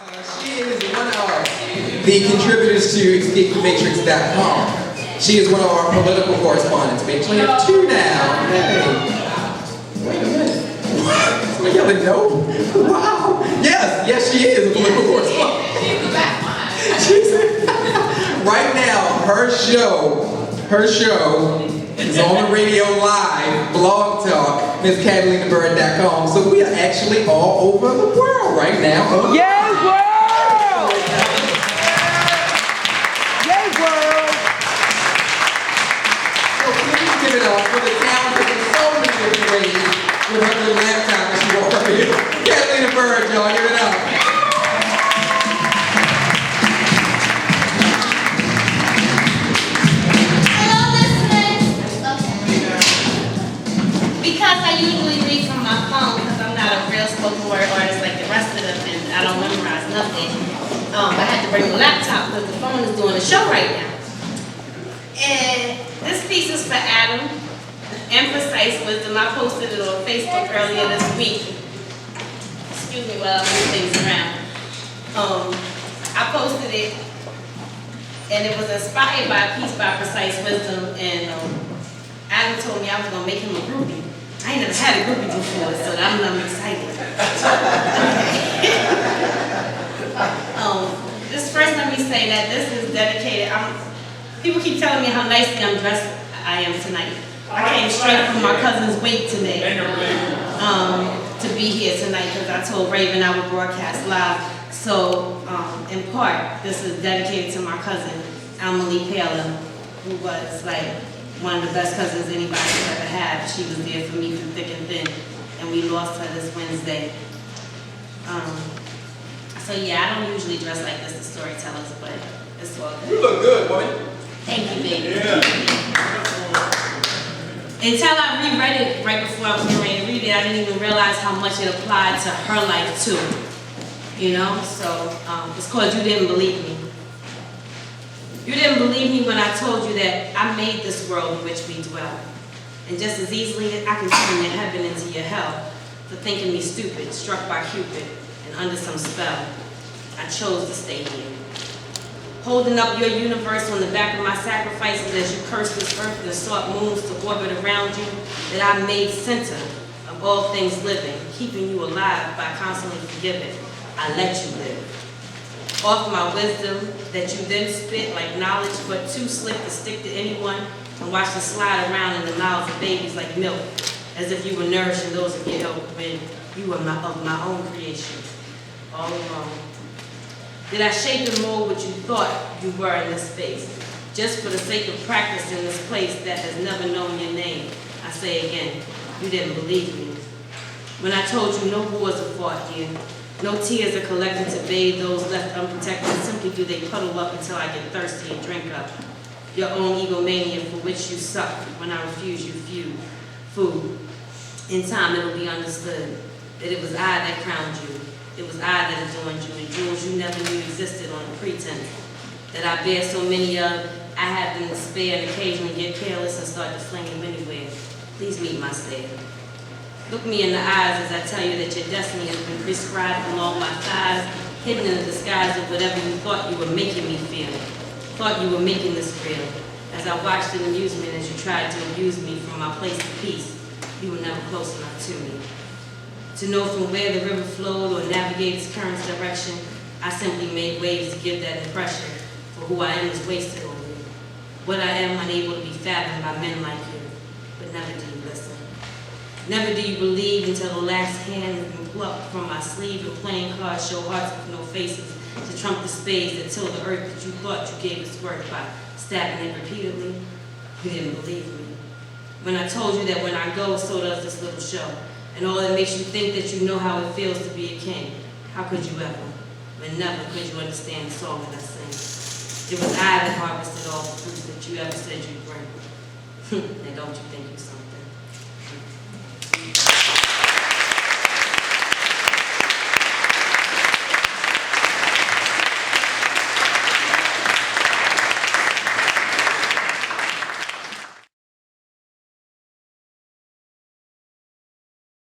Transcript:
She is one of the contributors to EscapeTheMatrix.com. She is one of our political correspondents. We actually have two now. Hey. Wait a minute. What? We're yelling no? Wow. Yes, she is a political correspondent. Right now, her show is on the radio live, Blog Talk, Miss CatalinaByrd.com. So we are actually all over the world right now. Yay, world! Yay, world! So please give it up for the talented and so many different ways with her little laptop as she walks up here. Catalina Byrd, y'all, give it up. Because I usually read from my phone, because I'm not a real spoken word artist like the rest of them, and I don't memorize nothing. I had to bring the laptop because the phone is doing a show right now. And this piece is for Adam and Precise Wisdom. I posted it on Facebook earlier this week. Excuse me while I move things around. I posted it, and it was inspired by a piece by Precise Wisdom, and Adam told me I was going to make him a groupie. I ain't never had a groupie before, so I'm excited. This first, let me say that this is dedicated. People keep telling me how nicely I'm dressed I am tonight. I came straight from my cousin's wake today to be here tonight because I told Raven I would broadcast live. So, in part, this is dedicated to my cousin, Almalie Paler, who was like one of the best cousins anybody could ever have. She was there for me through thick and thin, and we lost her this Wednesday. So yeah, I don't usually dress like this to Storytellers, but it's all good. You look good, woman. Thank you, baby. Yeah. Until I reread it right before I was getting ready to read it, I didn't even realize how much it applied to her life too. You know, so it's called You Didn't Believe Me. You didn't believe me when I told you that I made this world in which we dwell. And just as easily, I can turn your heaven into your hell for thinking me stupid, struck by Cupid, and under some spell. I chose to stay here. Holding up your universe on the back of my sacrifices as you cursed this earth and sought moons to orbit around you, that I made center of all things living, keeping you alive by constantly forgiving. I let you live. Off my wisdom that you then spit like knowledge, but too slick to stick to anyone, and watch it slide around in the mouths of babies like milk, as if you were nourishing those of your help when you were of my own creation, all along. Did I shape and mold what you thought you were in this space, just for the sake of practice in this place that has never known your name? I say again, you didn't believe me. When I told you no wars are fought here, no tears are collected to bathe those left unprotected, simply do they puddle up until I get thirsty and drink up your own egomania for which you suck when I refuse you food. In time it'll be understood that it was I that crowned you. It was I that adorned you, and jewels you never knew existed on the pretense that I bear so many of. I have them to spare and occasionally get careless and start to fling them anywhere. Please meet my stare. Look me in the eyes as I tell you that your destiny has been prescribed along my thighs, hidden in the disguise of whatever you thought you were making me feel, thought you were making this real. As I watched in amusement as you tried to abuse me from my place of peace, you were never close enough to me. To know from where the river flowed or navigate its current's direction, I simply made waves to give that impression, for who I am is wasted on you. What I am unable to be fathomed by men like you, but never do you listen. Never do you believe until the last hand has been plucked from my sleeve and playing cards show hearts with no faces to trump the spades that till the earth that you thought you gave its worth by stabbing it repeatedly. You didn't believe me. When I told you that when I go, so does this little show, and all that makes you think that you know how it feels to be a king. How could you ever? But never could you understand the song that I sing. It was I that harvested all the fruits that you ever said you'd bring. And don't you think you something?